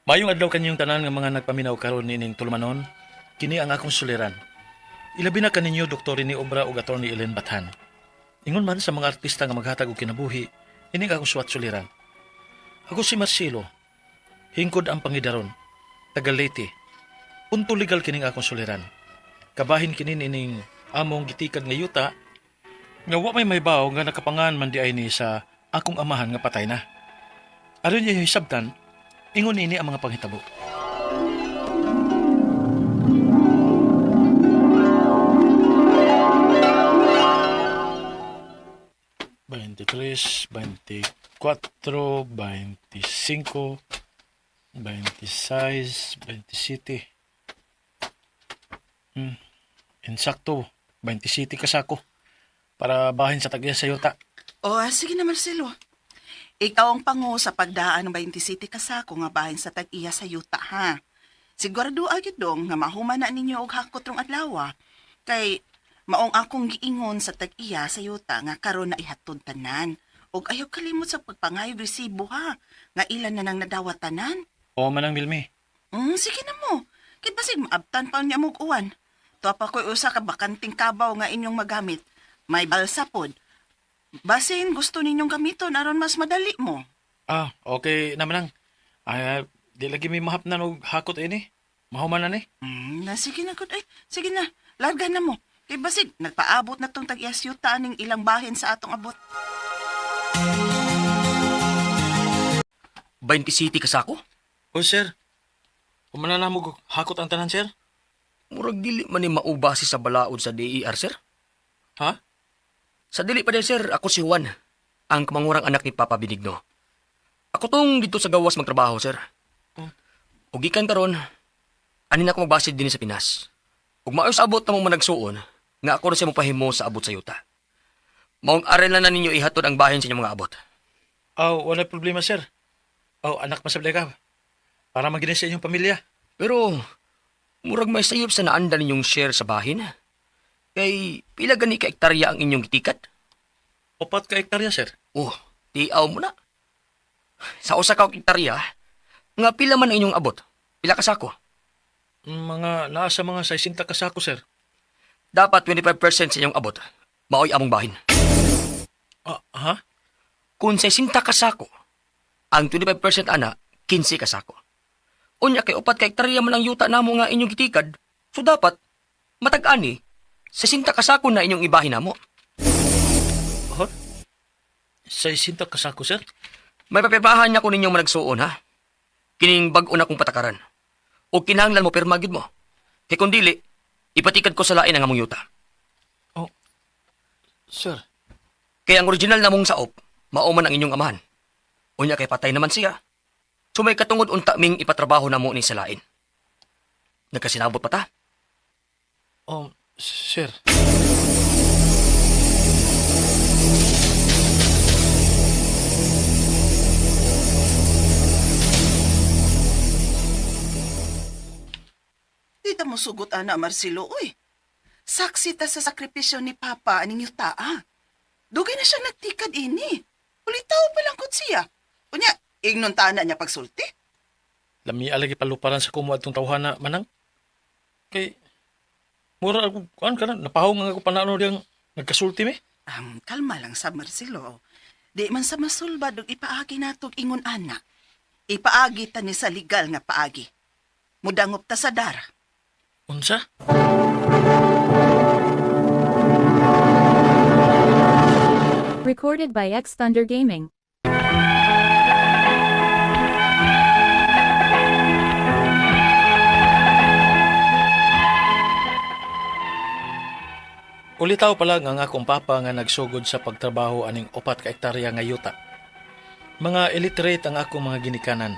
Mayong adlaw kanyang tanan nga mga nagpaminaw karon nining tulumanon, kini ang akong suliran. Ilabi na kaninyo Dr. ni Obra ug Attorney Ellen Bathan. Ingon man sa mga artista nga maghatag og kinabuhi, ining akong suwat suliran. Ako si Marcelo, hingkod ang pangidaron, taga Leyte. Punto legal kining akong suliran. Kabahin kini nining among gitikad nga yuta, nga wa may bawo nga nakapangan man di ay ni sa akong amahan nga patay na. Aron niya hisabtan, ingon ini ang mga panghitabo. Veintitres, 24, 25, 26, 27. Insakto, 27 kasako para bahin sa tagya sa yuta. Sige na Marcelo. Ikaw ang pangu sa pagdaan ng 27 kasako nga bahin sa tag-iya sa yuta, ha? Sigurado agad dong nga mahuman na ninyo og hakot rong adlaw. Kay maong akong giingon sa tag-iya sa yuta nga karon na ihatod tanan. Og ayaw kalimot sa pagpangayog resibo, ha? Nga ilan na nang nadawat tanan. O manang Milmi. Sige na mo. Kit basig maabtan pa niya mong uwan. Tuwa pa ko'y usa ka bakanting kabaw nga inyong magamit. May balsa pod. Basin gusto ninyong gamiton aron mas madali mo. Okay naman lang. Di lagi may mahapnan og hakot ini. Mahuman na ni. Sige na good. Sige na. Larga na mo. Kay basig, nagpaabot na tong tag-iyasyuta ning ilang bahin sa atong abot. 27 kasako? O sir, kumana na mo hakot ang tanan sir? Murag dili man ni maubasi sa balaod sa DER, sir. Ha? Sa dili pa din, sir, ako si Juan, ang kamangurang anak ni Papa Benigno. Ako tong dito sa gawas magtrabaho, sir. Ug gikan karon, anin ako magbasid din sa Pinas. Ug maayos abot na mong managsuon, nga ako na siya mapahimo sa abot sa yuta. Maong aral na ninyo ihatod ang bahin sa inyong mga abot. Wala problema sir. Anak masablay ka. Para maginis sa inyong pamilya. Pero, murag may sayop sa naanda ninyong share sa bahin. Kay, pila gani ka hektarya ang inyong gitikat? 4 ka hektarya sir. Tiaw mo na. Sa usa ka hektarya, nga pila man ang inyong abot? Pila kasako? Nasa mga 60 kasako sir. Dapat 25% sa inyong abot. Maoy among bahin. Ha? Kung 60 kasako, ang 25% ana, 15 kasako. Unya kay 4 ka hektarya man ang yuta namo nga inyong gitikad, so dapat, matag-ani, 60 kasako na inyong ibahin namo. 60 kasako sir? May papirmahan niya ko ninyong managsuon, ha? Kining bag-o na kong patakaran. O kinahanglan mo pirmagid mo. Kay kung dili, ipatikad ko sa lain ang among yuta. Sir. Kaya ang original na mong saop, mauman ang inyong amahan. Unya kay patay naman siya. So may katungod unta ming ipatrabaho na mo ni sa lain. Nagkasinabot pa ta? Sir. Di ta mo sugot ana Marcelo, uy. Saksi ta sa sakripisyo ni Papa aning yuta, Dugay na siya nagtikad ini. Ulitaw pa lang kod siya. Unya, ignon ta na niya pagsulti. Lami alagi paluparan sa kumuad tong tawhana manang. Kay mura ako kuan kana napahong nga ako panano diyang nagkasulti me. Kalma lang sa Marcelo. Di man sa masulbad og ipaagi natog ingon ana. Ipaagi ta ni sa legal nga paagi. Mudangop ta sa dara. Unsa? Recorded by X Thunder Gaming. Ulitaw pala nga akong papa nga nagsugod sa pagtrabaho aning 4 ka hektarya nga yuta. Mga illiterate ang akong mga ginikanan.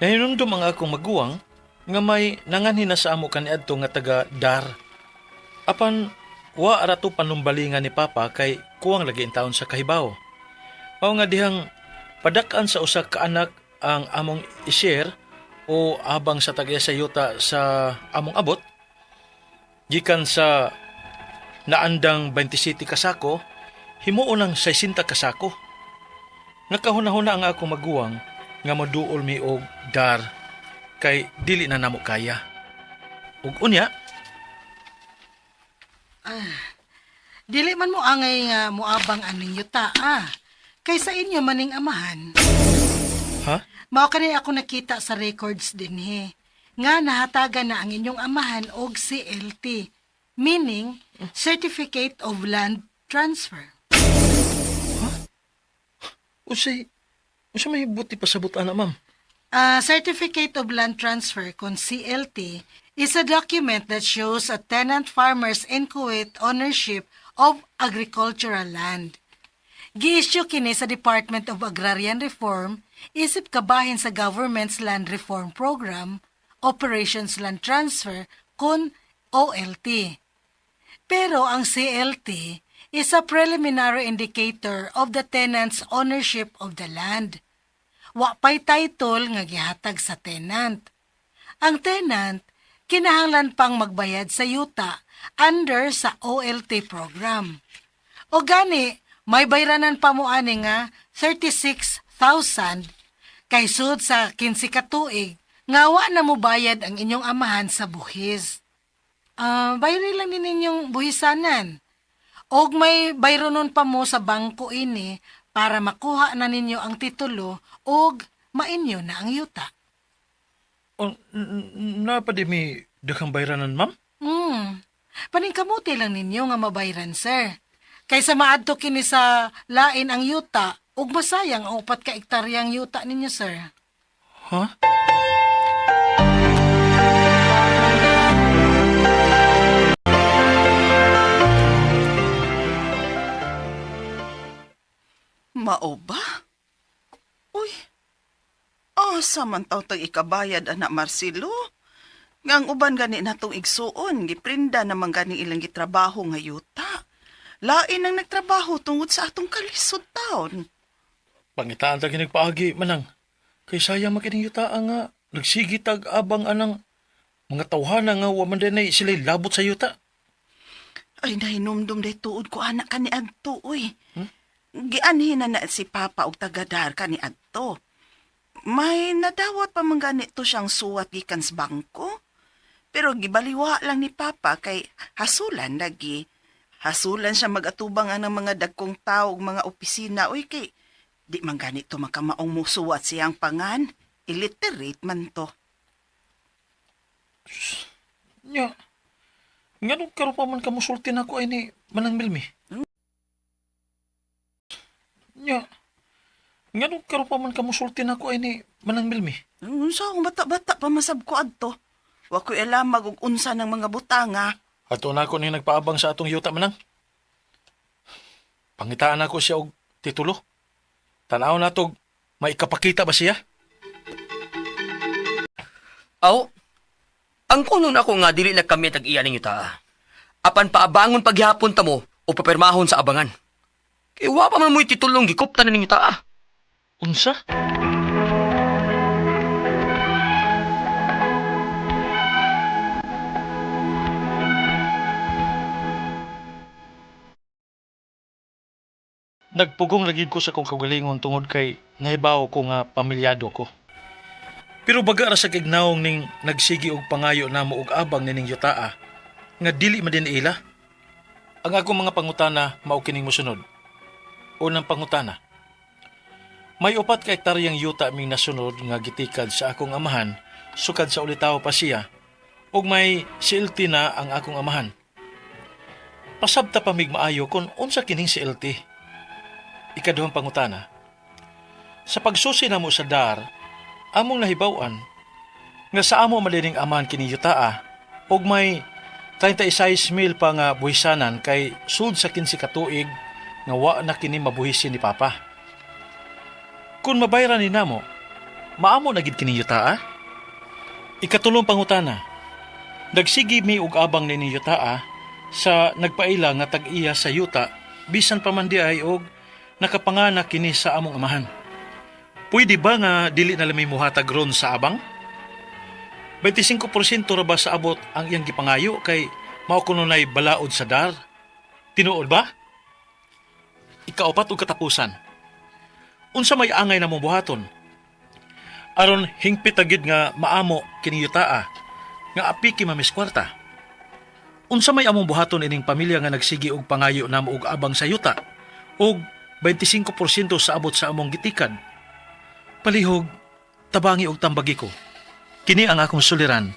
Nahinumdum ang akong maguwang nga may nanganhin na sa amo kaniadto nga taga Dar. Apan wa arato panumbalingan ni papa kay kuwang lagi in taon sa kahibaw. Mao nga dihang padak-an sa usa ka anak ang among i-share o abang sa tagya sa yuta sa among abot. Gikan sa naandang 27 kasako, himuon ng 60 kasako. Nakahuna-huna ang akong maguwang nga moduol mi og dar kay dili na namo kaya. Ug unya, Dili man mo angay nga muabang aning yuta, kaysa inyo maning amahan. ha? Mao kani ako nakita sa records din nga nahatagan na ang inyong amahan og CLT, meaning Certificate of Land Transfer. Unsay may buti pasabot ana, ma'am? Certificate of Land Transfer, kung CLT, is a document that shows a tenant farmer's in Kuwait ownership of agricultural land. Gi-issue kini sa Department of Agrarian Reform isip kabahin sa government's land reform program, Operations Land Transfer, kun OLT. Pero ang CLT is a preliminary indicator of the tenant's ownership of the land. Wa pay title nga gihatag sa tenant. Ang tenant kinahanglan pang magbayad sa yuta under sa OLT program. O gani, may bayranan pa mo ani nga 36,000 kay sud sa 15 ka tuig nga wa na mo bayad ang inyong amahan sa buhis. Bayri lang din ninyong buhisanan. Og may bayronon pa mo sa bangko ini para makuha na ninyo ang titulo og mainyo na ang yuta. Napadi mi daghang bayranan, ma'am? Paningkamuti lang ninyo nga mabayran, sir. Kaysa maadto kini sa lain ang yuta, ug masayang ang 4 ka ektaryang yuta ninyo, sir. Ha? Mao ba? Uy, asa man taw tag ikabayad, anak Marcelo? Nga ang uban gani natong igsuon, giprinda naman gani ilang gitrabaho nga yuta. Lain ang nagtrabaho tungod sa atong kalisod taon. Pangitaan ta ginagpaagi manang. Kay sayang makining yuta nga nagsigitag abang anang mga tawhana nga wa man dinay sila labot sa yuta. Ay, nahinumdum day tuod ko anak ka ni Adto, uy. Gianhin na si Papa og tagadar ka ni Adto. May nadawat pa man ganito siyang suwat gikan sa bangko. Pero gibaliwa lang ni Papa kay hasulan lagi. Hasulan siya magatubang ng mga dagkong tao ug mga opisina. Uy, kay di man ganito makamaong musuwat siyang pangan. Illiterate man to. Nya. Nganong karon pa man kamusulti nako ay ni Manang Milmi? Nya. Nganong karon pa man kamusulti nako ay ni Manang Milmi? Unsa akong bata-bata pa masab ko adto. Wa ko'y alam og unsa ng mga butanga. Ato na ako ni nagpaabang sa atong yuta manang. Pangitaan ako siya og titulo. Tanaw na to, may kapakita ba siya? Aw, ang kuno na ako nga dili na kami tag-iya ning yuta. Apan paabangon paghihapon ta mo o papermahon sa abangan. Kay wa pa man mo'y titulong gikuptan na ning yuta. Unsa? Nagpugong lagi ko sa kong kagalingon tungod kay nahibaw ko nga pamilyado ko. Pero baga ra sa kignaong ning nagsigi og pangayo namo og abang nining yutaa nga dili man din ila. Ang akong mga pangutana mao kining mosunod. Unang pangutana. May 4 ka ektaryang yuta ming nasunod nga gitikad sa akong amahan sukad sa ulitaw pa siya ug may CLT na ang akong amahan. Pasabta pa mig maayo kung unsa kining CLT. Ikaduhang pangutana. Sa pagsusi namo sa dar, among nahibaw-an nga sa amo malining amahan kini yutaa ug may 36,000 pa nga buhisanan kay sud sa 15 ka tuig nga wa na kini mabuhisin ni Papa. Kung mabayran ni namo, maamo na gid kini yutaa? Ikatulong pangutana. Nagsigi mi og abang ni yutaa sa nagpaila nga tag-iya sa yuta bisan pa man di ay og nakapanganak kini sa among amahan. Pwede ba nga dili na lamay muhatag ron sa abang? 25% ra ba sa abot ang iyang gipangayo kay mao kuno nay balaod sa dar? Tinuod ba? Ikaapat og katapusan. Unsa may angay na mong buhaton? Aron hingpit agid nga maamo kini yutaa nga apiki mamis kwarta. Unsa may among buhaton ining pamilya nga nagsigi og pangayo namo og abang sa yuta og 25% sa abot sa among gitikad. Palihog, tabangi og tambagi ko. Kini ang akong suliran,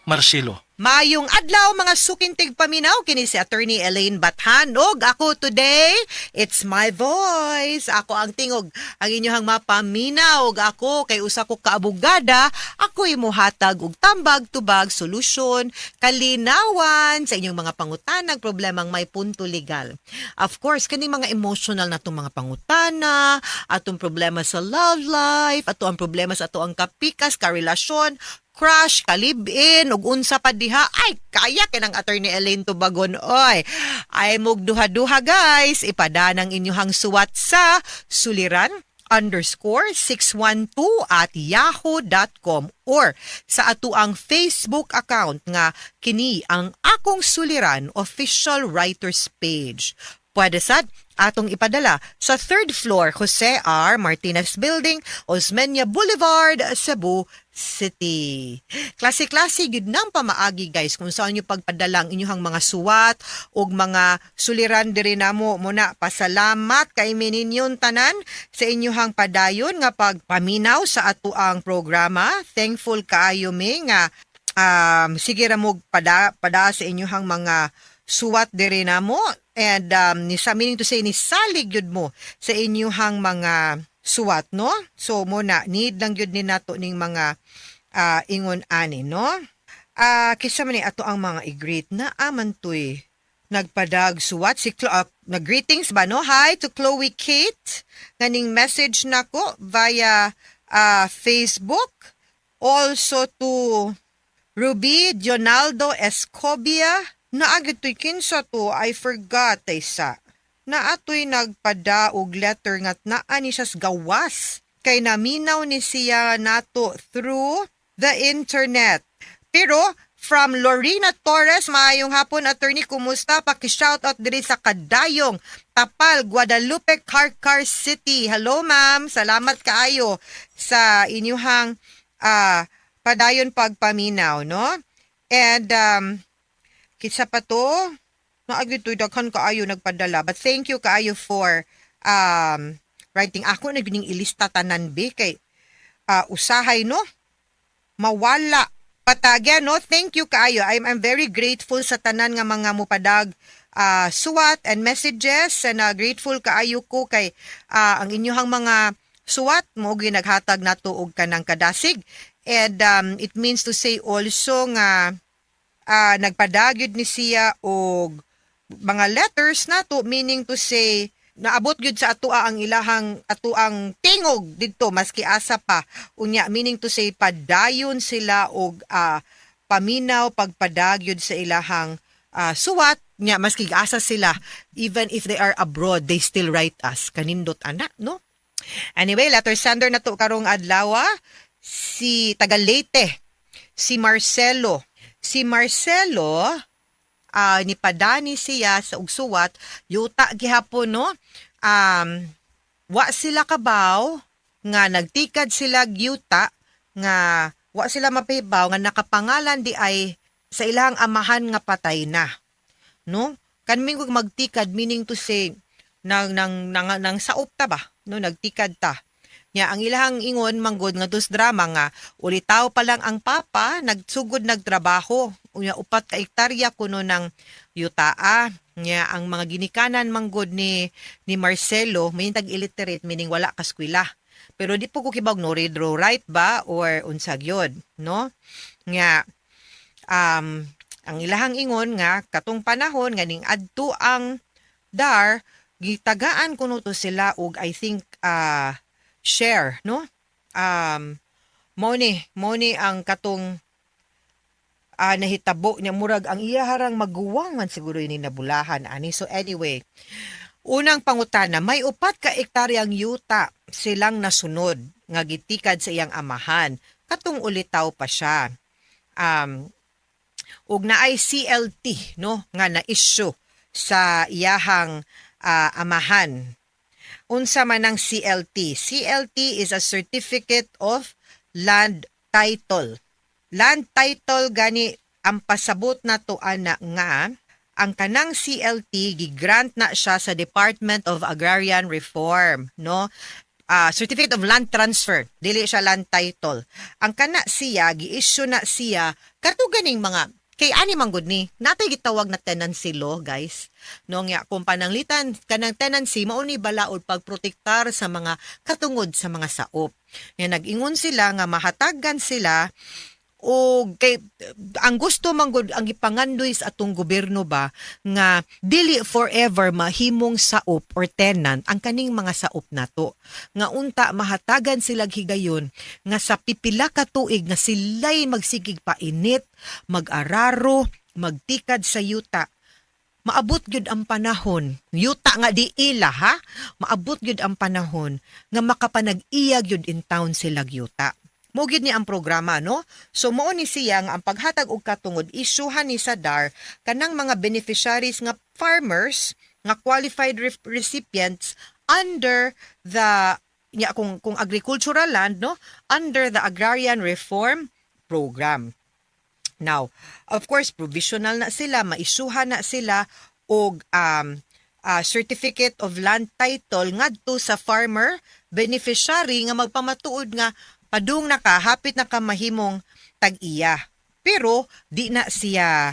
Marcelo. Mayong adlaw mga sukintig paminaw kini si Attorney Elaine Bathan ug ako today, it's my voice. Ako ang tingog ang inyohang mapaminaw ug ako kay usa ko ka abogada, ako'y mohatag og tambag tubag solusyon, kalinawan sa inyong mga pangutanang problemang may punto legal. Of course, kani mga emotional na tong mga pangutana, atong problema sa love life, ato ang problema sa ato ang kapikas, karelasyon, crush, kalibin, ug unsa pa diha, ay, kaya kinang Attorney Elaine tubagon, oy. Ay, mugduha-duha guys, ipadanang inyuhang suwat sa suliran_612@yahoo.com or sa atuang Facebook account nga kini ang Akong Suliran Official Writers Page. Pwede sad atong ipadala sa 3rd floor Jose R. Martinez Building, Osmeña Boulevard, Cebu City. Klase-klase gid nang pamaagi guys kung saan nyo pagpadala ang inyong mga suwat ug mga suliran diri namo. Muna pasalamat kay mininyon tanan sa inyong padayon nga pagpaminaw sa atuang programa. Thankful kaayo mi nga sige ra mo pada sa inyong mga suwat diri namo. And meaning to say, ni salig yun mo sa inyuhang mga suwat, no? So, muna, need lang yun ni nato ning mga ingon ani, no? Kisa man ato ang mga i-greet na aman to'y nagpadag suwat. Nag-greetings ba, no? Hi to Chloe Kate. Nganing message na ko via Facebook. Also to Ruby Dionaldo Escobia. Naagad to'y kinsa to, I forgot, isa. Na ato'y nagpada og letter ngat naa ni siyas gawas. Kay naminaw ni siya nato through the internet. Pero, from Lorena Torres, maayong hapon, attorney, kumusta? Paki-shoutout diri sa Kadayong, Tapal, Guadalupe, Carcar City. Hello, ma'am. Salamat kaayo sa inyuhang padayon pagpaminaw, no? And, kisa pa to, naagito'y daghan kaayo nagpadala. But thank you kaayo for writing. Ako na gining ilista tanan be kay usahay no mawala patagyan no. Thank you kaayo. I'm very grateful sa tanan nga mga mupadag suwat and messages, and grateful kaayo ko kay ang inyong mga suwat mo ginaghatag nato og kanang kadasig. And it means to say also nga nagpadagyod ni siya og mga letters nato, meaning to say naabot gyud sa atoa ang ilahang atuang tingog didto maski asa pa unya, meaning to say padayon sila og paminaw pagpadagyod sa ilahang suwat nya maski asa sila, even if they are abroad they still write us. Kanindot anak no. Anyway, letter sender nato karong adlaw si taga Leyte, si Marcelo. Si Marcelo, nipadani siya sa ugsuwat, yuta gihapon, no? Wa sila kabaw, nga nagtikad sila yuta, nga wa sila mapibaw, nga nakapangalan di ay sa ilang amahan nga patay na. No? Kanming magtikad, meaning to say, nang saop ta ba? No? Nagtikad ta. Nya ang ilahang ingon manggod nga dos drama nga ulitaw pa lang ang papa nagsugod nagtrabaho unya 4 ka hektarya kuno ng yutaa. Nya ang mga ginikanan manggod ni Marcelo may tag illiterate, meaning wala ka eskwela. Pero di po ko kibawg no read write ba or unsag yod, no? Nya ang ilahang ingon nga katong panahon nganing adto ang dar gitagaan kuno to sila og I think share, no? Mo ni ang katong nahitabo niya murag ang iya harang maguwang man siguro ini nabulahan ani. So anyway, unang pangutana, may 4 ka hektaryang yuta silang nasunod nga gitikad sa iyang amahan. Katong ulitaw pa siya. Ug naay CLT, no, nga na-issue sa iyahang amahan. Unsa man ang CLT? CLT is a Certificate of land title. Land title gani ang pasabot na to ana nga ang kanang CLT gigrant na siya sa Department of Agrarian Reform, no? Certificate of Land Transfer, dili siya land title. Ang kana siya gi-issue na siya kadto ganing mga kay ani man gud ni natay gitawag na tenancy law, guys, no? Nga kung pananglitan kanang tenancy mao ni balaod pagprotektar sa mga katungod sa mga saop. Nga nag-ingon sila nga mahatagan sila o kay ang gusto man gud ang ipangandoy sa atong gobyerno ba nga dili forever mahimong saop or tenant ang kaning mga saop nato, nga unta mahatagan sila higayon nga sa pipila ka tuig nga sila'y magsigig painit, mag-araro, magtikad sa yuta. Maabot gyud ang panahon, yuta nga di ila ha, maabot gyud ang panahon nga makapanag-iya gyud in town sila yuta. Mo gyud ni ang programa, no? So mao ni siya nga ang paghatag og katungod isyuhan ni sa DAR kanang mga beneficiaries nga farmers nga qualified recipients under the kung agricultural land, no, under the Agrarian Reform Program. Now, of course, provisional na sila, maisyuhan na sila og certificate of land title ngadto sa farmer beneficiary nga magpamatuod nga padung na ka, hapit na ka mahimong tag-iya. Pero, di na siya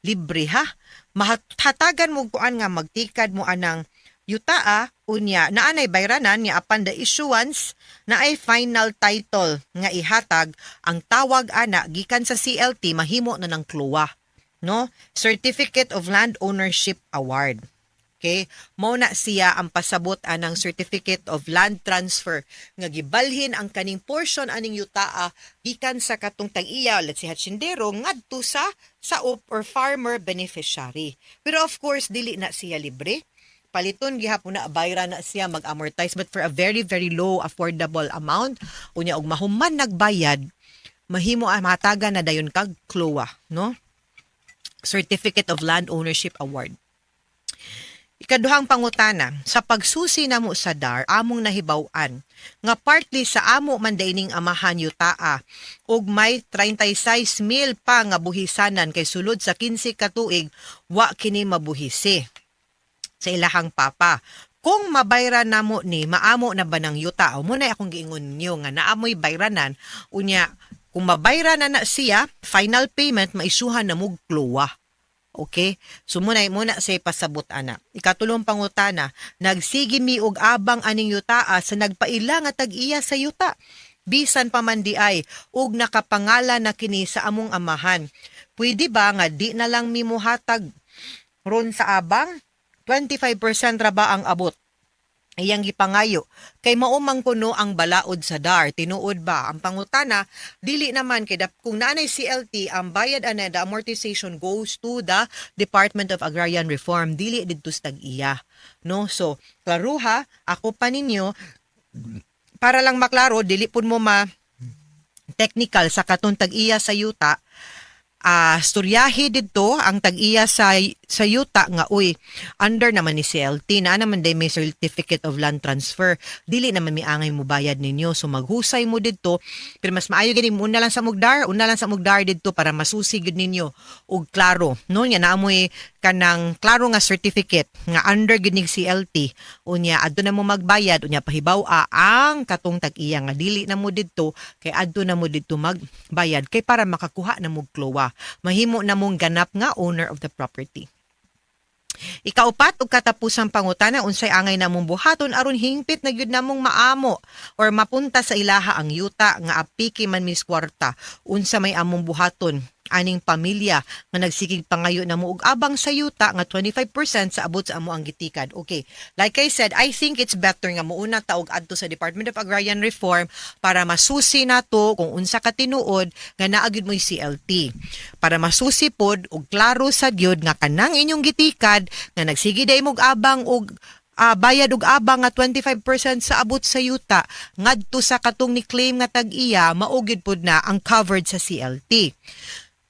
libre ha. Mahatagan mo kuan nga magtikad mo anang yutaa, unya, naanay bayranan niya upon the issuance na ay final title nga ihatag ang tawag ana gikan sa CLT mahimo na ng kluwa. No? Certificate of Land Ownership Award. Okay? Mao na siya ang pasabot anang Certificate of Land Transfer nga gibalhin ang kaning portion aning yutaa gikan sa katong tag-iya let's say hatsindero ngadto sa saop or farmer beneficiary. Pero of course dili na siya libre. Paliton gihapon na bayra na siya mag-amortize but for a very very low affordable amount unya og mahuman nagbayad mahimo mahatagan na dayon kag KLOA, no? Certificate of Land Ownership Award. Ikaduhang pangutana, sa pagsusi namo sa DAR, among nahibaw-an, nga partly sa amo man daining amahan yutaa, ug may 36,000 pa nga buhisanan kay sulod sa 15 ka tuig, wa kini mabuhisi sa ilahang papa. Kung mabayran namo ni, maamo na ba ng yuta? O muna akong giingon niyo nga naamoy bayranan, unya, kung mabayran na siya, final payment, maisuhan na mong KLOA. Okay? So muna sa pasabot ana. Ikatulong pangutana, nagsigi mi og abang aning yutaa sa nagpaila nga tag-iya sa yuta. Bisan pa man di ay ug nakapangala na kini sa among amahan. Pwede ba nga di na lang mi mohatag ron sa abang? 25% ra ba ang abot? Iyang gipangayo kay maumang kuno ang balaod sa DAR, tinuod ba ang pangutana? Dili naman kay kung naanay CLT ang bayad ana, the amortization goes to the Department of Agrarian Reform, dili didto sa tag-iya, no? So klaro ha, ako pa ninyo para lang maklaro, dili pud mo ma technical sa katong tag-iya sa yuta. Storyahe dito ang tag-iya sa yuta nga uy under naman ni CLT na naman day may certificate of land transfer, dili naman mi angay mo bayad ninyo, so maghusay mo dito pero mas maayo gani una lang sa mugdar dito para masusi gud ninyo og klaro, no, nya naamoy kanang klaro nga certificate nga under gud ni CLT unya adto na mo magbayad unya pahibaw ang katong tag-iya nga dili na mo dito kay adto na mo dito magbayad kay para makakuha na mo KLOA, mahimo na mong ganap nga owner of the property. Ikaupat og katapusang pangutana, unsay angay namong buhaton aron hingpit na gyud namong maamo or mapunta sa ilaha ang yuta nga apiki man mis kwarta, unsa may among buhaton aning pamilya nga nagsigig pangayo namo og abang sa yuta nga 25% sa abot sa amo ang gitikad. Okay, like I said, I think it's better nga muuna ta og adto sa Department of Agrarian Reform para masusi nato kung unsa ka tinuod nga naa gyud mo'y CLT, para masusi pod og klaro sa gyud nga kanang inyong gitikad nga nagsige day mog abang og bayad og abang nga 25% sa abot sa yuta ngadto sa katong ni claim nga tag-iya, maugid pod na ang covered sa CLT.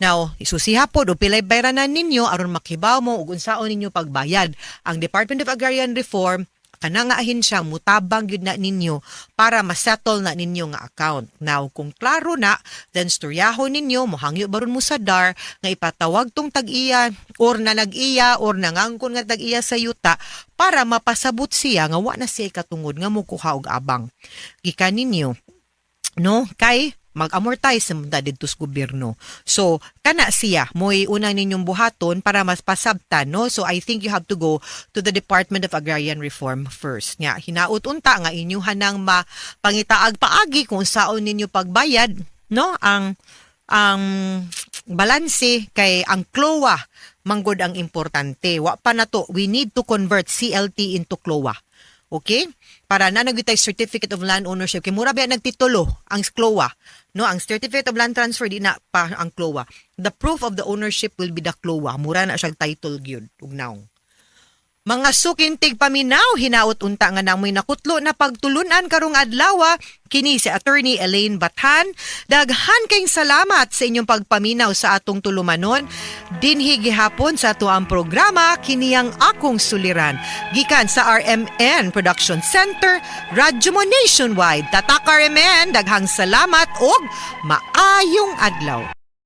Now, isusiha po o pilay bayranan ninyo aron makibaw mo ug unsaon ninyo pagbayad. Ang Department of Agrarian Reform kana nga ahensya mutabang gyud na ninyo para ma-settle na ninyo nga account. Now kung klaro na, then storyahon ninyo mohangyo baron mo sa DAR nga ipatawag tong tag-iya or na nag-iya or nangangkon nga tag-iya sa yuta para mapasabot siya nga wa na siya katungod nga mukuha og abang. Gikan ninyo no kay mag-amortize sa didto sa gobyerno. So, kana siya, mo'y unang ninyong buhaton para mas pasabtan, no? So, I think you have to go to the Department of Agrarian Reform first. Nga, hinaut-unta nga inyuhan ng pangitaag paagi kung saon ninyo pagbayad, no? Ang balanse kay ang CLOA, manggod ang importante. Wa pa na to, we need to convert CLT into CLOA. Okay? Para na nagitay Certificate of Land Ownership. Kay mura ba nagtitulo ang CLOA. No, ang Certificate of Land Transfer di na pa ang CLOA. The proof of the ownership will be the CLOA. Mura na siyang title gyud ug naong. Mga sukintig paminaw, hinaot unta nga namoy nakutlo na pagtulunan karong adlaw, kini si Attorney Elaine Bathan. Daghan kayong salamat sa inyong pagpaminaw sa atong tulumanon. Dinhi gihapon sa ato ang programa, kini ang akong suliran. Gikan sa RMN Production Center, Radyo mo Nationwide. Tatak RMN, daghang salamat og maayong adlaw.